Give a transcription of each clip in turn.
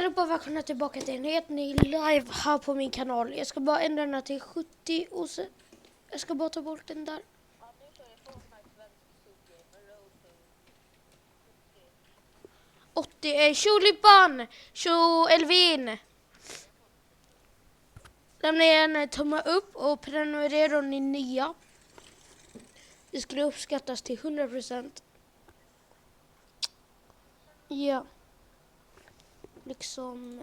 allihopa, välkomna tillbaka till en helt ny live här på min kanal. Jag ska bara ändra den här till 70 och så jag ska bara ta bort den där. 80, Tjolipan, Elvin. Lämna en tumme upp och prenumerera om ni är nya. Det skulle uppskattas till 100%. Ja. Liksom...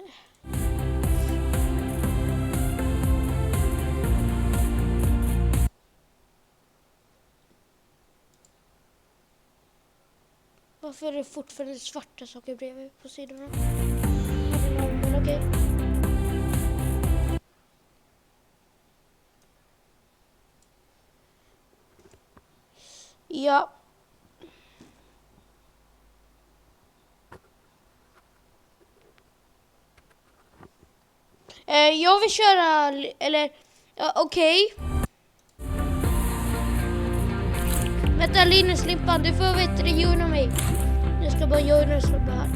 Varför är det fortfarande svarta saker bredvid på sidorna? Men okej. Ja. Jag vill köra, eller, okej. Vänta Linus Limpan, du får veta det, joina mig. Jag ska bara joina och slå här.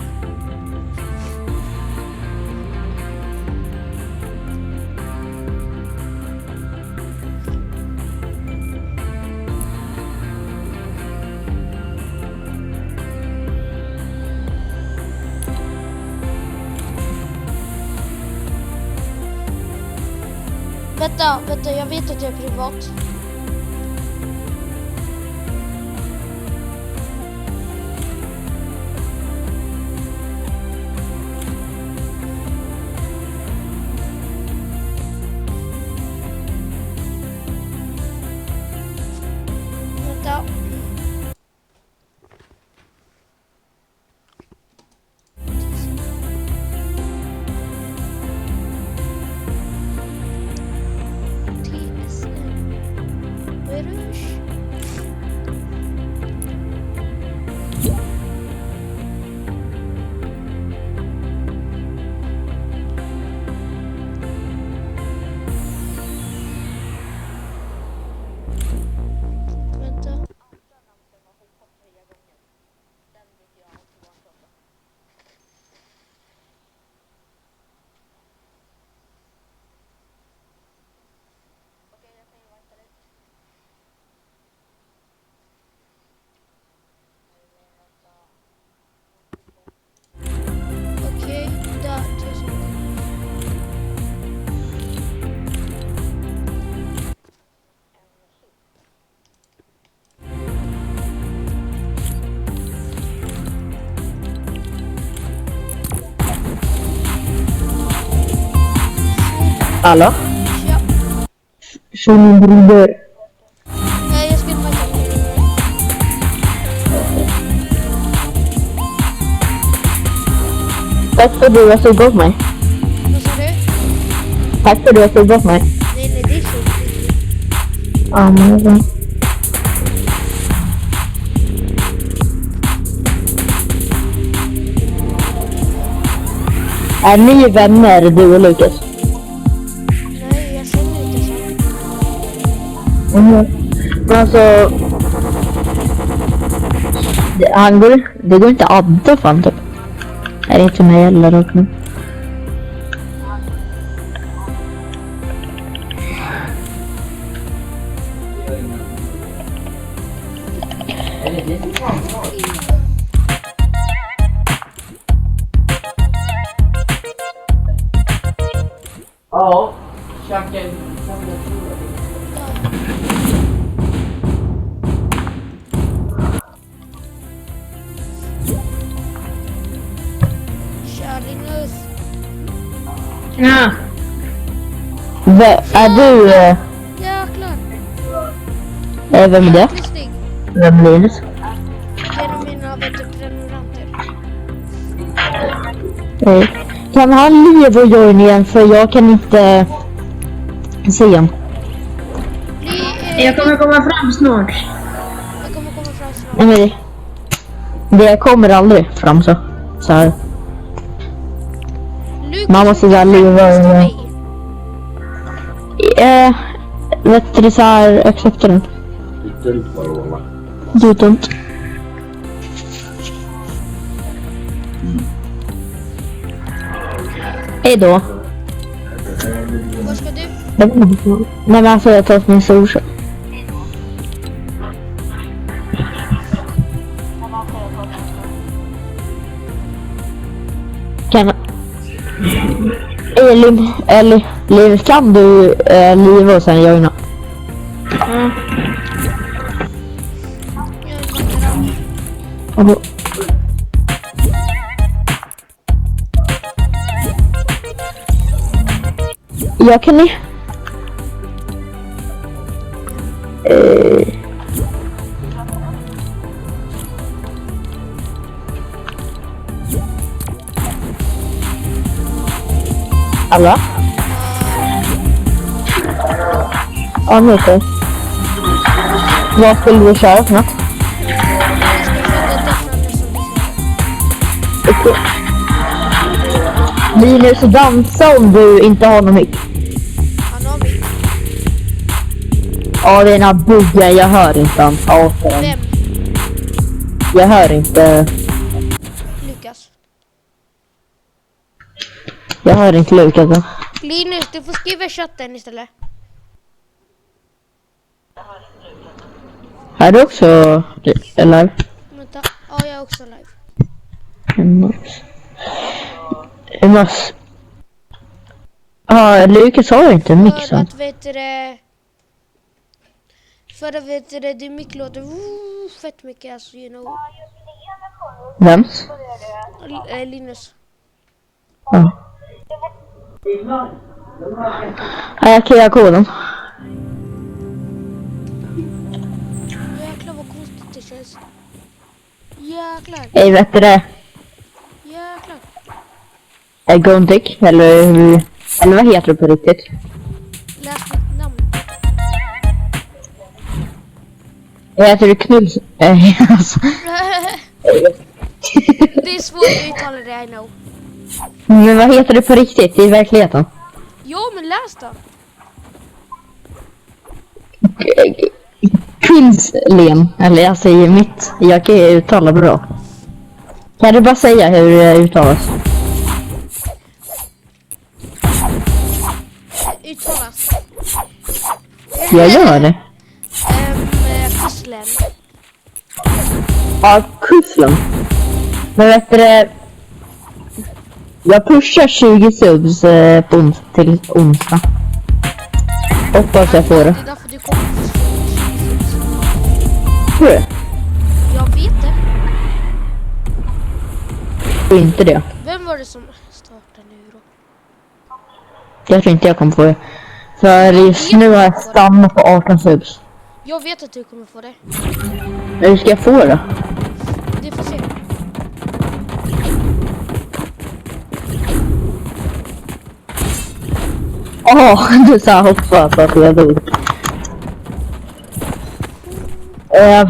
Vänta, jag vet att jag är privat. Vänta. Hallå? Ja. Så min broder. Jag ska inte vara. Tack för att du har sugit åt mig. Vad sa du? Tack för att du har sugit åt mig. Nej, det är så. Ja, men det är bra. Är ni vänner, du och Lukas? Nej, jag känner inte så. Men alltså... Det går inte att adda fan typ. Är det inte mig eller något nu? Ja, käken. Kör Linus. Ja. Är du... Jäklar. Vem är det? Snygg. Vem är Linus? Genom mina prenumeranter. Kan han leva och join igen, för jag kan inte se honom. Jag kommer komma fram snart. Jag kommer komma fram snart. Nej, men det kommer aldrig fram så här. Lukas, Man måste väl leva mig. vet du så här, accepta den. Du don't. Hej då. Var ska du? Nej men alltså jag tar min solkör. Kan Liv, kan du liva och sen joina? Jag är vacker. Jag kan ni. Alla? Ja, nu okej. Vad skulle du köra för något? Jag ska köra det definitivt. Linus, dansa om du inte har någon mick. Han har mitt. Ja, det är den här buggen, jag hör inte han. Ja, Vem? jag hör inte. Lukas. Jag hör inte Lukas. Linus, du får skriva i chatten istället. Är du också live? Vänta. Ja, jag är också live. Ja, Lukas har inte en mick För så. att din mick låter fett mycket, alltså, you know. Vems? Linus. Ja. Ja, jag kan göra koden. Jäklar vad konstigt det känns. Jäklar. Ej, vet du det? Jäklar. Gondik, eller vad heter du på riktigt? Läs mitt namn. Jag heter du Knuls... alltså. Det är svårt att uttala det, I know. Men vad heter du på riktigt i verkligheten? Jo, men läs då. Kvinnslen, eller jag säger mitt. Jag kan uttala bra. Kan du bara säga hur det uttalas? Uttalas. Jag gör det. Pusslen. Ja, kusslen. Men vet du det? Jag pushar 20 subs på till onsdag. Hoppas jag får det. Det är därför du kommer få Tror du? Jag vet det. Tror inte det. Vem var det som startade nu då? Jag tror inte jag kommer få det. För just nu har jag stannat på 18 subs. Jag vet att du kommer få det. Hur ska jag få det? Du får se. Du sa hoppas att jag dog.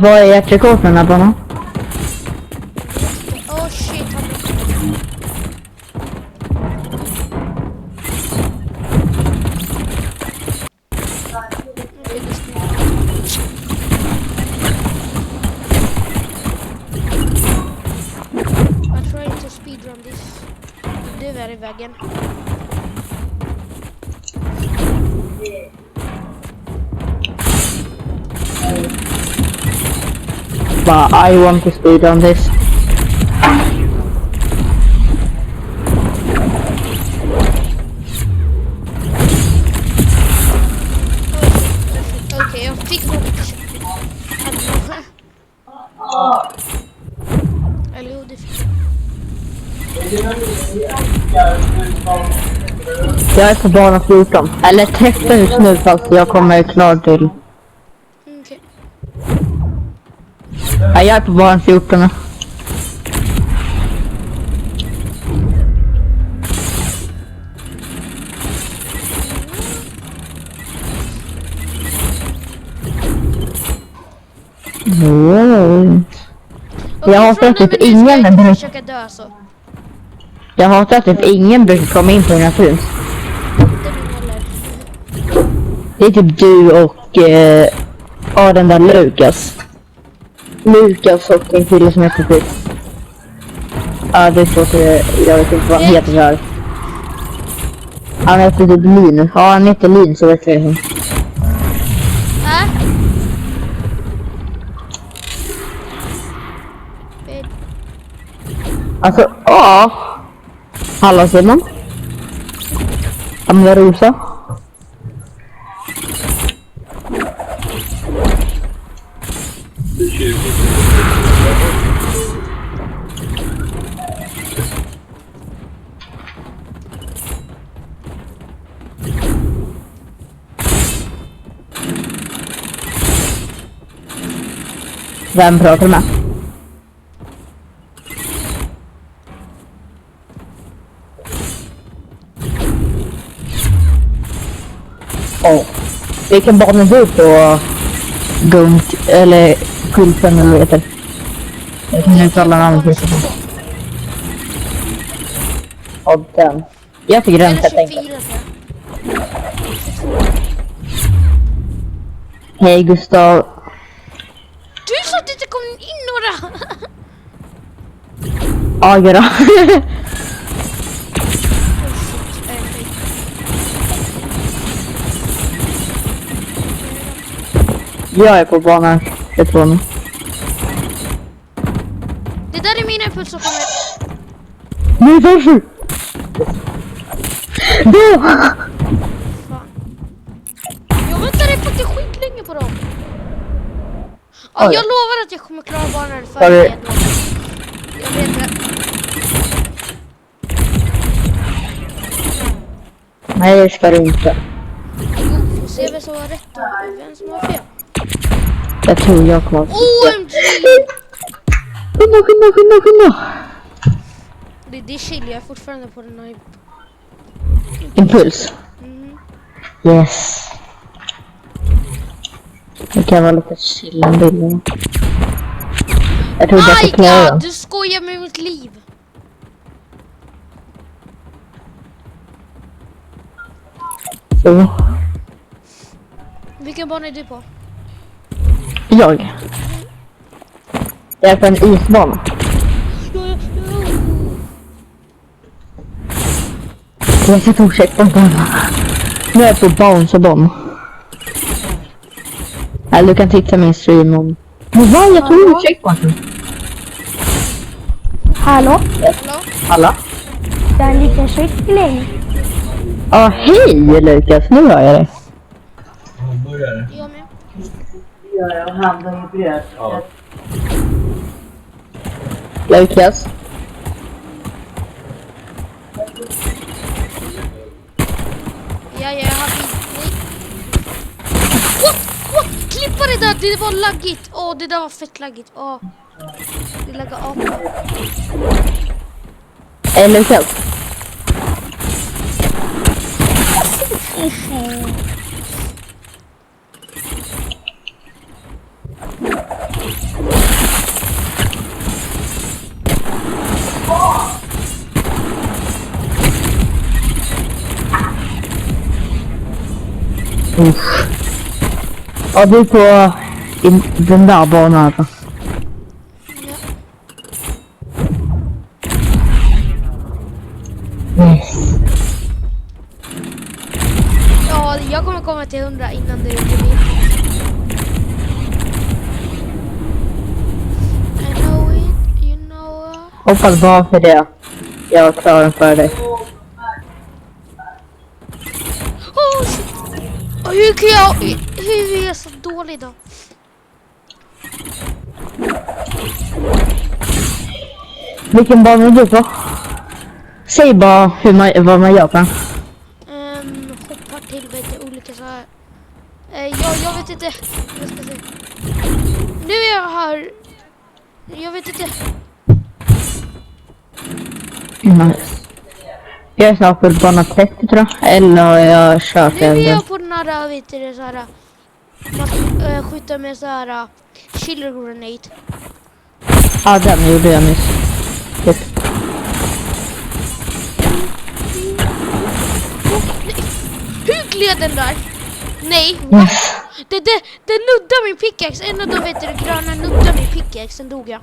Vad är ert rekord på den här banan? Oh shit, I'm trying to speedrun this. Du är i vägen. But I want to speed on this. Okej, jag fick något. Eller jo, det fick Jag är på bana 14. Eller 13 just nu fast jag kommer klar till. okej. Ja, jag är på bana 14. Jag hatar typ ingen försöka dö så. Jag hatar att typ ingen brukar komma in på mina film. Inte min heller. Det är typ du och den där Lukas. Lukas och en kille som heter typ. Ja, det är så att jag vet inte vad han heter så här. Han heter typ Linus. Ja, han heter Linus så vet jag. Alltså, ja. Hallå Simon. Använder Rosa. Vem pratar du med? Åh. Vilken bana är du på? Gunk eller Kulten eller vad det heter? Jag kan inte alla namn på. Och den. Jag fick den helt enkelt. Hej Gustav. Du sa att det inte kom in några! Agera. Jag är på banan. Jag tror nu. Det där är mina impuls som kommer. Nej, varför? Då! Fan. Jag väntade faktiskt skitlänge på dem. Ja, jag lovar att jag kommer klara banan för dig. Jag vet det. Nej, det ska du inte. Jo, får se vem som har rätt och vem som har fel. Jag tror jag kommer. OMG! Skynda. Det är chill, jag är fortfarande på den här. Impuls. Yes. Det kan vara lite chill en bild. Jag tror det är klara. Du skojar med mitt liv. Så. Vilken bana är du på? Jag är på en isbana. Jag ska fortsätta på den. Nu är jag på bounce-bana. Eller du kan titta min stream om... Men vad? Jag tog checkpointen. Hallå? Alla? Det är en liten kyckling. Ja, hej Lukas. Nu hör jag dig. Jag med. Jag hamnar i bröd. Ja. Lukas. Ja, jag har nej. What? Klippa det där, det var laggigt. Åh, det där var fett laggigt. Åh. Det laggar av. Lukas. Ja, du är på den där banan. Ja. Yes. Ja, jag kommer komma till 100 innan du vet. I know it, you know. Hoppas bara för det. Jag klarar den för dig. Oh, shit. Och hur kan jag... Hur är jag så dålig då? Vilken bana är du på? Säg bara vad man gör på den. Hoppar till olika så här. Jag vet inte. Jag ska se. Nu är jag här. Jag vet inte. Jag är snart på bana 30 tror jag. Eller har jag kört Nu är över. jag på den här, vet du, så här. Man skjuter med så här killer grenade. Ja, den gjorde jag nyss. Typ. Hur gled den där? Nej. Yes. Det nuddar min pickaxe. En av de vet du, gröna nuddar min pickaxe. Sen dog jag.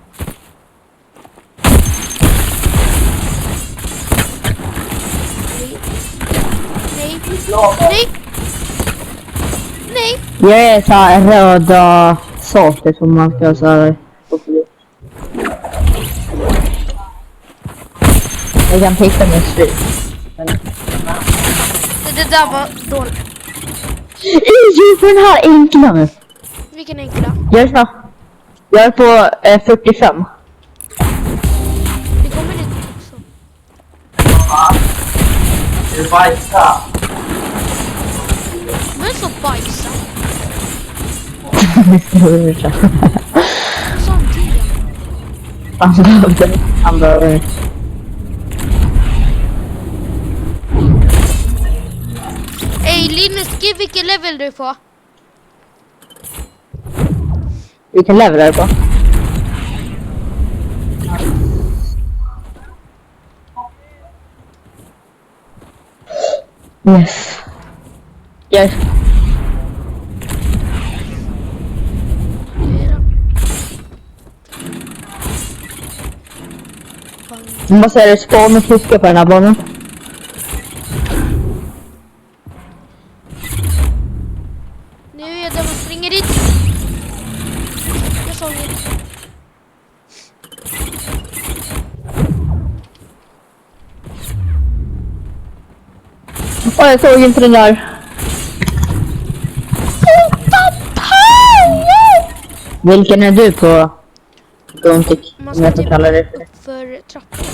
Nej. Nej. Nej. Jag är så här röda saker som man ska så här. Jag kan picka med slut. Det där var dåligt. På den här enkla nu. Vilken enkla? Jag är på 45. Det kommer dit också. Du bajsar. Men så bajsa. Samtidigt. Han behöver. Ey Linus, skriv vilken level du är på. Vilken level är det på? Yes. Yes. Man måste säga det, spawn och klicka på den här banan. Nu är jag där och springer dit. Jag såg det. Åh, jag såg inte den där. Vilken är du på? Gontik, Man om ska jag får typ kalla det för. upp för trappan.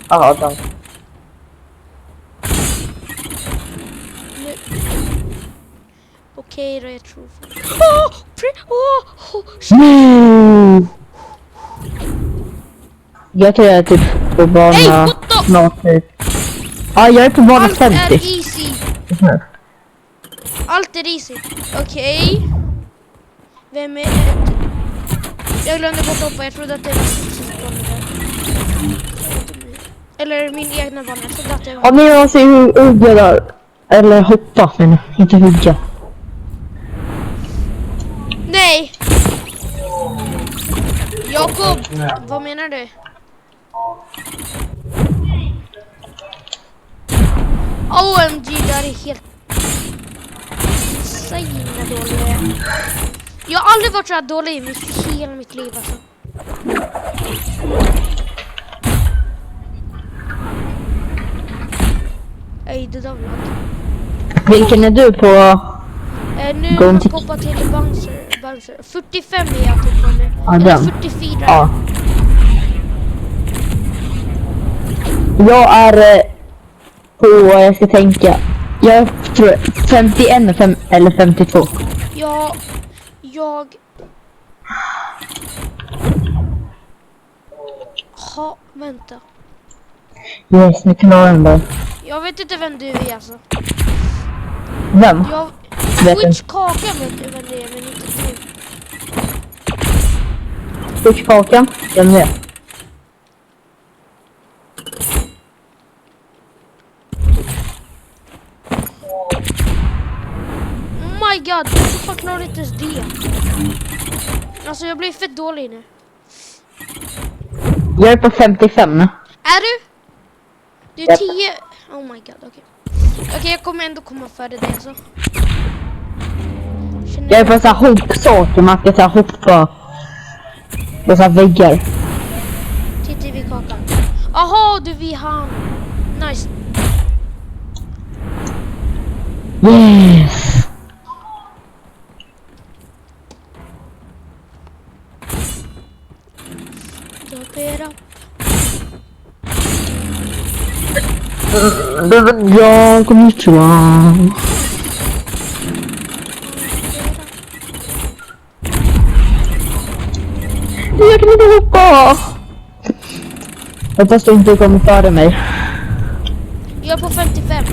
Ja, tack. Nu. Okej då, jag tror. Mm. Jag tror jag är typ på bana Hey, what the- snart nu. Ja, jag är på bana Allt 50. är easy. Allt är easy. Okej. Vem är det? Jag glömde bort hoppa. Jag trodde att det var sista banan där. Eller min egna bana. Jag trodde att det var... Ja, ni måste ju hugga där. Eller hoppa, men inte hugga. Nej! Jakob, vad menar du? OMG, det här är helt... Så himla dålig. Jag har aldrig varit så här dålig i hela mitt liv alltså. Ej, det där var lag. Vilken är du på? Nu Gå har till- jag hoppat till Bouncer. 45 är jag typ på nu. Ja, Eller den. 44. Ja. Jag är på, jag ska tänka. Jag tror 51 eller 52. Jag... Vänta. Yes, nu klarar den där. Jag vet inte vem du är alltså. Vem? Jag... Vet Twitch Kaka vet du vem det är, men inte du. Fiskkakan? Den är. Oh my god, hur fan klarar inte ens det? Alltså jag blir fett dålig nu. Jag är på 55. Är du? Du är Japp. 10... Oh my god, okej. Okej, jag kommer ändå komma före dig alltså. Känner Jag är på så här hoppsaker, man ska så här hoppa på så här väggar. Titta vid kakan. Aha, du vid han. Nice. Yes! Ja, konnichiwa. Jag kan inte hoppa! Hoppas du inte kommer före mig. Jag är på 55.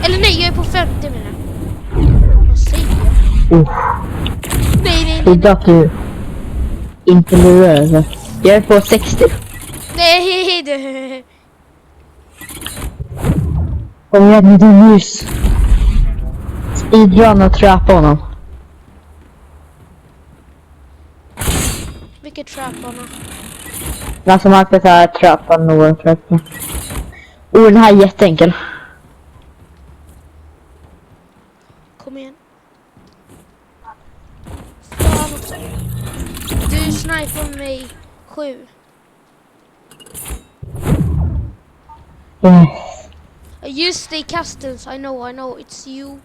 Eller nej, jag är på 50 menar jag. Vad säger jag? Nej. Trodde att du inte lurade. Jag är på 60. Nej, du. Kom igen med din ljus. Speedrun och trappa honom. Vilket trapparna? Alltså man ska såhär trappa någon trappa. Den här är jätteenkel. Kom igen. Fan också. Du snipar mig 7. Yes. Just det, Castles. I know, it's you.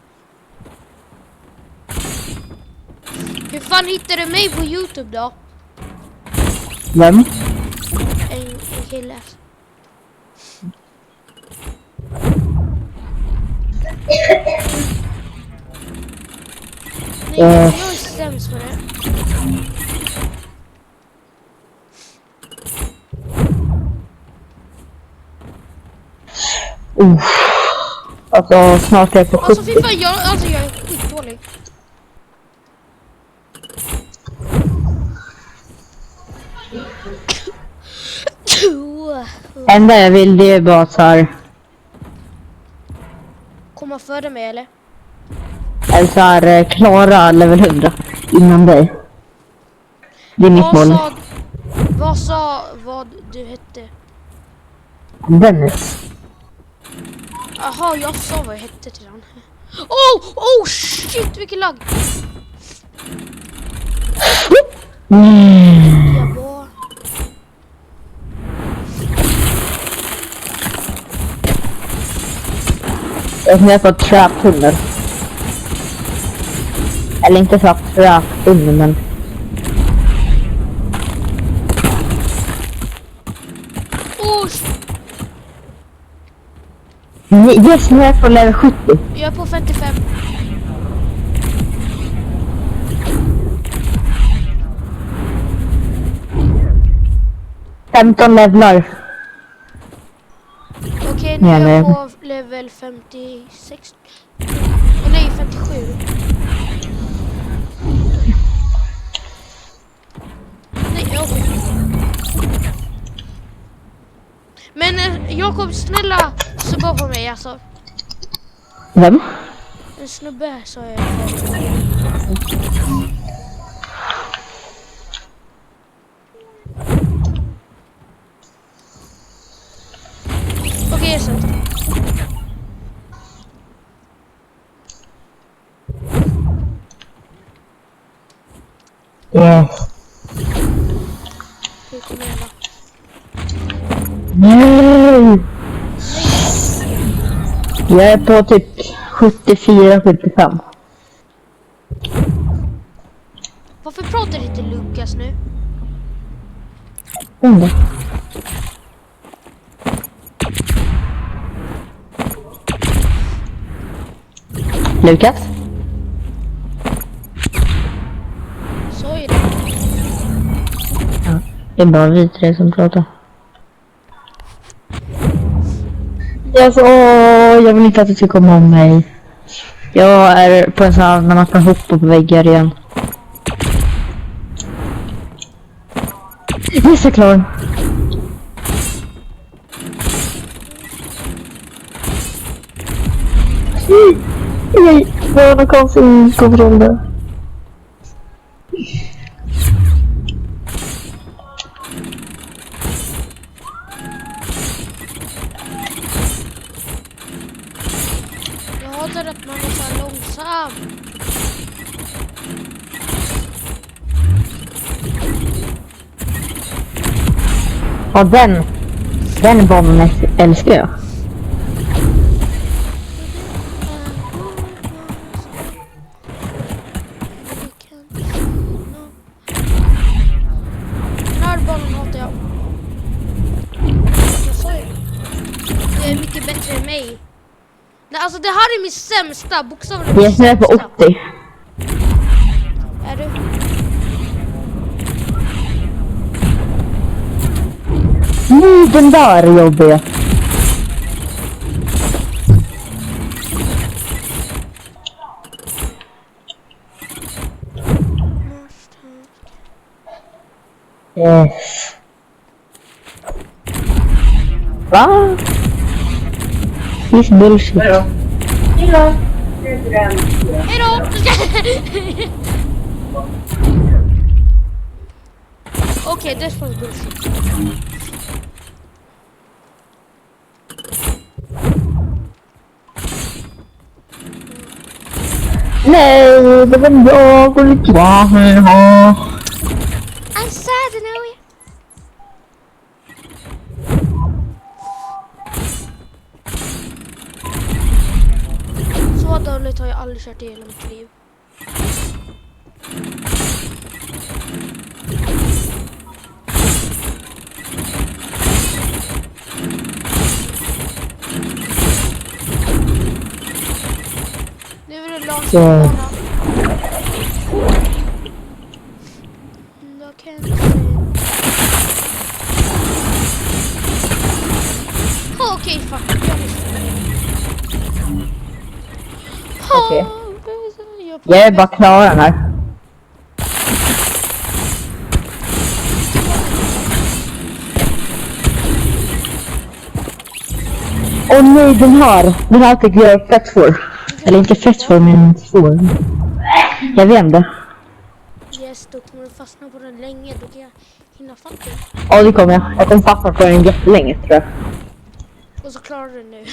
Hur fan hittade du mig på YouTube då? Vem? En kille. Nej, jag är sämst på det. Alltså snart är jag på 70. Alltså fy fan, jag är skitdålig. Enda jag vill det är bara så här. Komma före mig eller? Eller så här, klara level 100 innan dig. Det är mitt mål. Vad du hette? Dennis. Jaha, jag sa vad jag hette till han. Oh shit, vilken lag. Jag var... Jag är på trap-tunnel. Eller inte så trap-tunnel, men... Yes, nu är jag på level 70. Jag är på 55. $15 levlar. Okej, nu är jag på level 56. Nej, 57. Nej, okej. Men Jakob, snälla subba på mig alltså. Vem? En snubbe sa jag. Okej, så. Yes. Hur kommer jag då? Nej! Jag är på typ 74-75. Varför pratar inte Lukas nu? Lukas? Så är det. Ja, det är bara vi tre som pratar. Alltså, jag vill inte att du ska komma om mig. Jag är på en sån här när man kan hoppa på väggar igen. Yes, jag är klar. Nej, det var någon konstig kontroll där. Jag hatar att man är så här långsam. Ja, den bomben älskar jag. Den här bollen hatar jag. Jag sa ju. Det är mycket bättre än mig. Nej, alltså det här är min sämsta bokstavligen. Jag är på 80. Är du? Nej, den där är jobbig. Yes. Va? This bullshit. Hejdå. Hejdå! Okej, det är bullshit. Nej, det var jag och lite ha. I'm sad now. Så dåligt har jag aldrig kört i hela mitt liv. Nu är det långt Ja. Okej, fuck. Okej. Jag är bara klar den här. Åh nej, den här tycker jag är fett för. Eller inte fett för, men svår. Jag vet inte. Yes, då kommer du fastna på den länge. Då kan jag hinna fatta den. Ja, det kommer jag. Jag kommer fastna på den jättelänge, tror jag. Och så klarar du den nu.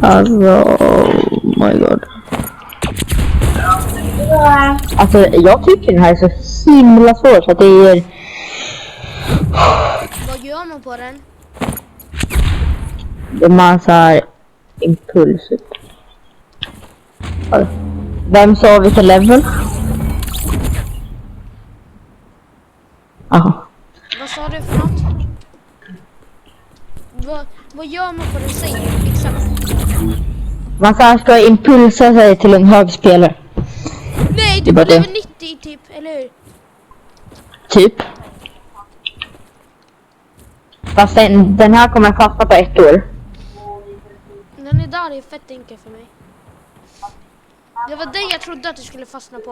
Alltså, oh my god. Alltså, jag tycker den här är så himla svår så att det är... Vad gör man på den? Det är massa impulser. Vem sa vilken level? Aha. Vad sa du för något? Vad gör man på den? Säg exakt. Man ska impulsa sig till en hög spelare. Nej, Det du är bara behöver det. 90 typ, eller hur? Typ. Fast den här kommer fastna på 1 år. Den är där, är fett enkel för mig. Det var den jag trodde att du skulle fastna på.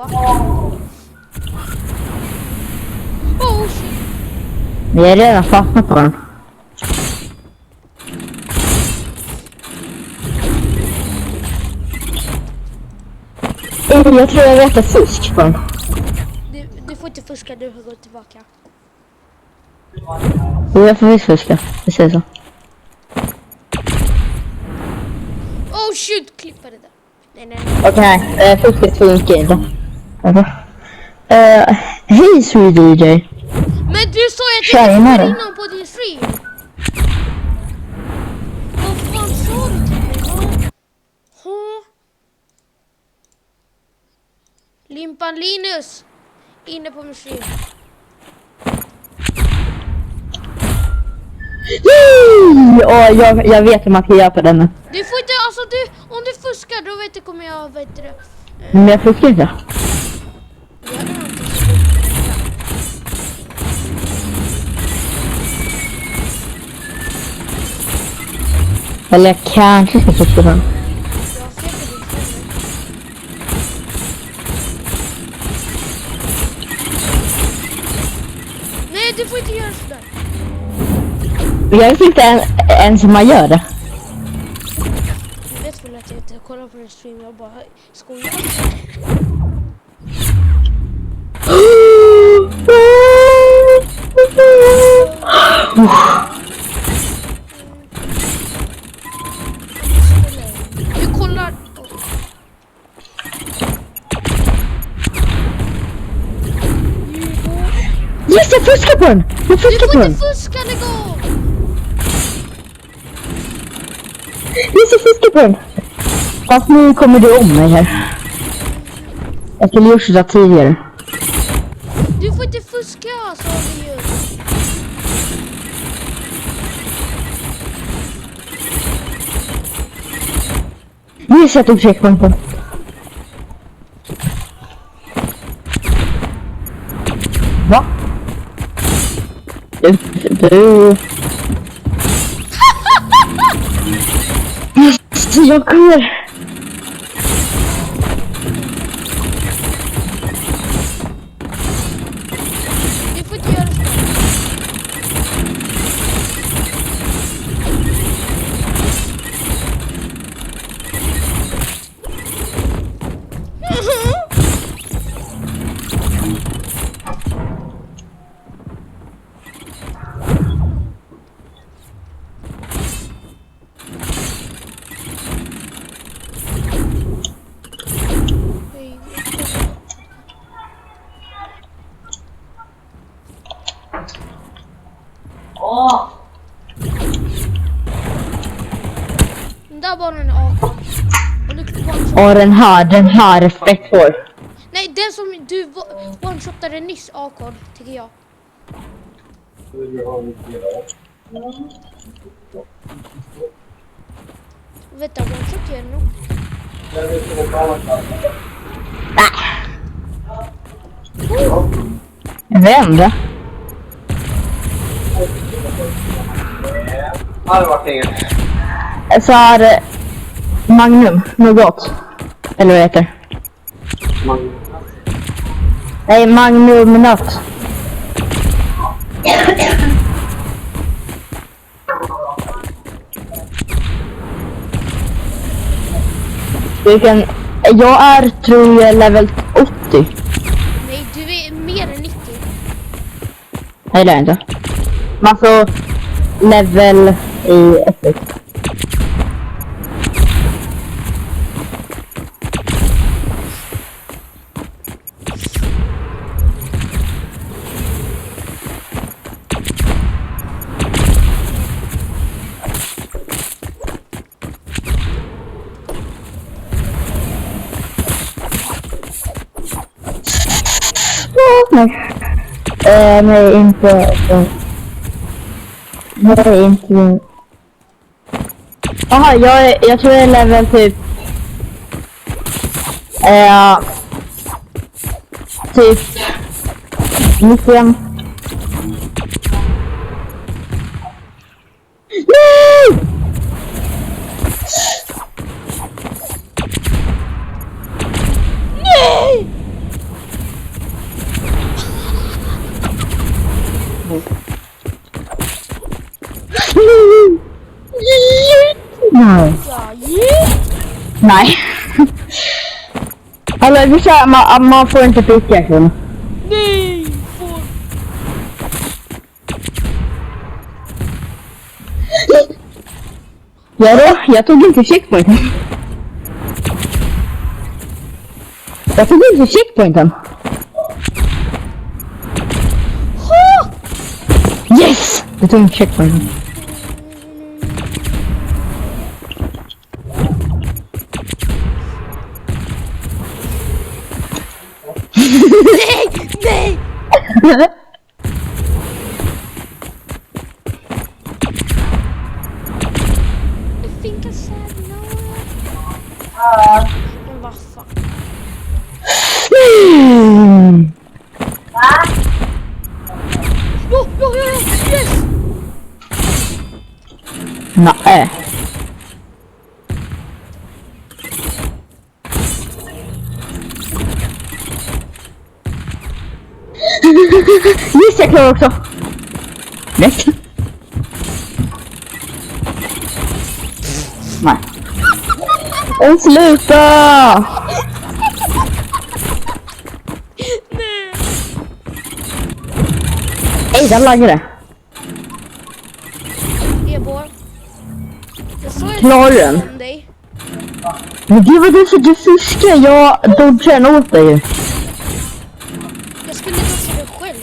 Oh shit. Men jag är redan fastnat på den. Jag tror jag vet ett fusk på den. Du får inte fuska, du har gått tillbaka. Jo, jag får visst fuska. Det säger så. Oh shit, klippa det där. Nej. Okej, fusket funkar inte. Hej, Sweet DJ. Men du sa ju att Tjejnar. du inte innan på din stream. Vad fan sa du till mig? Limpan Linus. Inne på min stream. Jag vet hur man ska göra på den. Du får inte, alltså om du fuskar då vet du kommer jag, vet du. Men jag fuskar inte. Gör det någonting. Eller jag kanske ska fuska på den. Jag ser på din stream. Nej, du får inte göra sådär. Jag vet inte ens hur man gör det. Du vet väl att jag inte kollar på din stream, jag bara skojar. Du kollar. Yes, jag fuskar på den! Jag Du fuskar på får den! inte fuska, lägg av! Yes, jag fuskar på den! Fast nu kommer du om mig här. Jag skulle gjort det tidigare. Du får inte fuska, sa vi ju. Yes, jag tog checkpointen. Va? Du... Yes, jag kommer... Du får inte göra sådär. Och den här respekt för. Nej, den som du one-shotade nyss, Akord, tycker jag. Vänta, one-shot gör nog. Vem då? Så är Magnum, något. Eller vad heter? Nej, Magnum något. Vilken? Jag är, tror jag, level 80. Nej, du är mer än 90. Nej, det är inte. Men alltså, level i Epic. Nej. Nej, inte. Nej, inte. Jaha, jag tror jag är level typ. Typ 91. Nej! Nej! Nej. Ja, yeah. Nej. Alltså, vi kör, man får inte pickaxen. Nej, får. Ja då, jag tog inte checkpointen. Jag tog inte checkpointen. Yes! Jag tog inte checkpointen. Nej, nej! I think I said no. Men vad fan? Jo, yes! Nej. Just jag klarar också. Rätt. Nej. Sluta! Nej! Ej, där laggar det. Ebor. Jag såg ett Klarar video den? om dig. Men det var det för du fuskar. Jag dodgar åt dig. Jag skulle ta se det själv.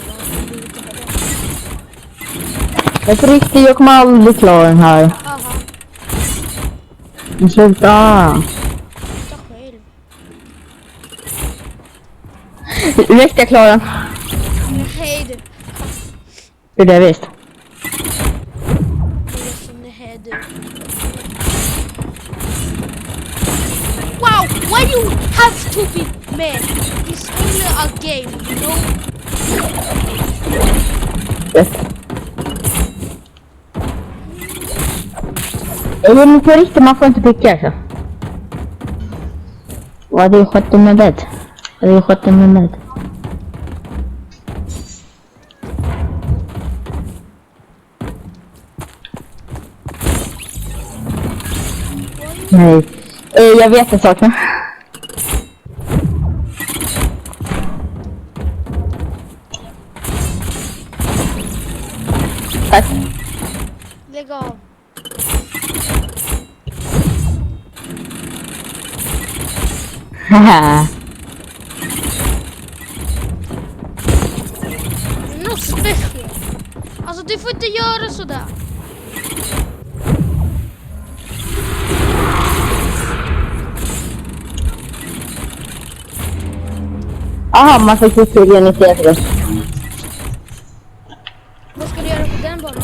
Jag är riktigt, jag kommer aldrig klara den här. Aha, Men sluta. ta själv. Rätt, jag klarar den. Nej du. Det är det visst. Det är som det här du. Wow, why you have to be mad? It's only a game, you know? Rätt. Men på riktigt, man får inte picka alltså. Vad hade jag skött med det? Vad hade jag skött med det? Nej. Jag vet en sak nu. Tack. Lägg av. Haha. No special. Alltså du får inte göra sådär. Aha, man fick ju tydligen inte äta det. Vad ska du göra på den banan?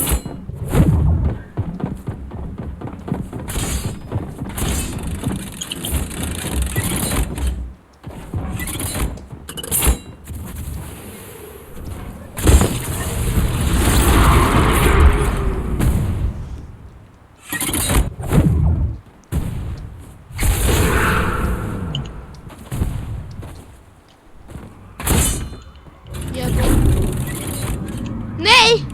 Gör det. Nej!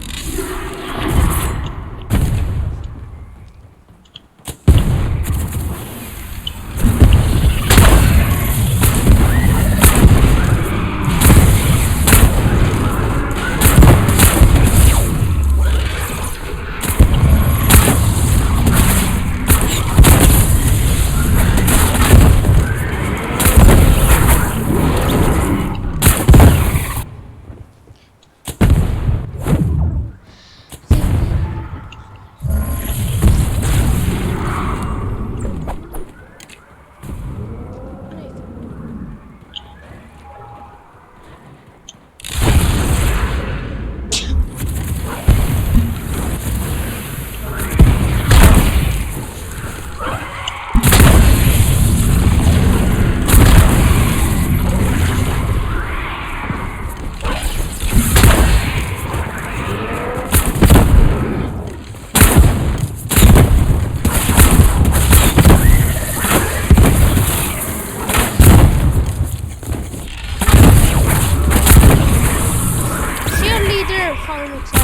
Cheerleader har hon också.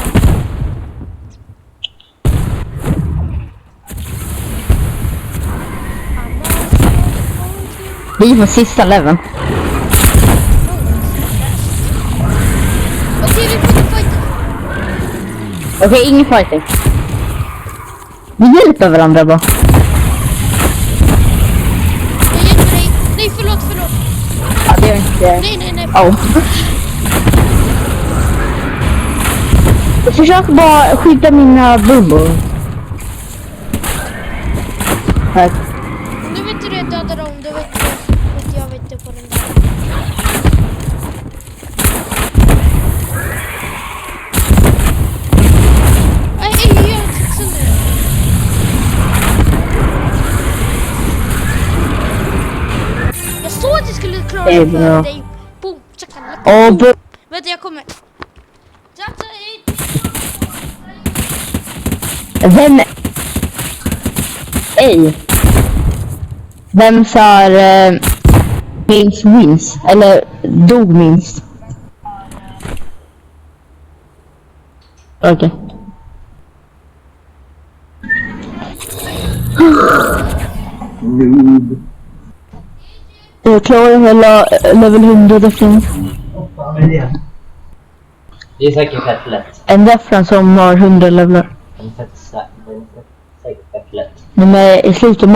Vi är på sista leveln. Okej, vi får inte fighta. Okej, ingen fighting. Vi hjälper varandra bara. Jag hjälper dig. Nej, förlåt. Ja, det är inte... Nej. Oh. Jag försöker bara skydda mina bubbor. Tack. Nu vet du det, döda dem. Det vet jag vet det på den där. Nej, jag fixar nu. Jag såg att jag skulle klara Det är det bra. för dig. Boom, tjackalacka. Och Vänta, jag kommer. Tjata, hej. vem... Ej. Vem sa minst? Eller dog minst? Okej. Jag klarar hela level 100 referens. Vad är det? Det är säkert fett lätt. En referens som har 100 levlar. Den är säkert fett lätt. Men i slutet...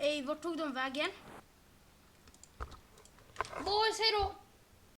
Ej, vart tog de vägen? Boys, hej då!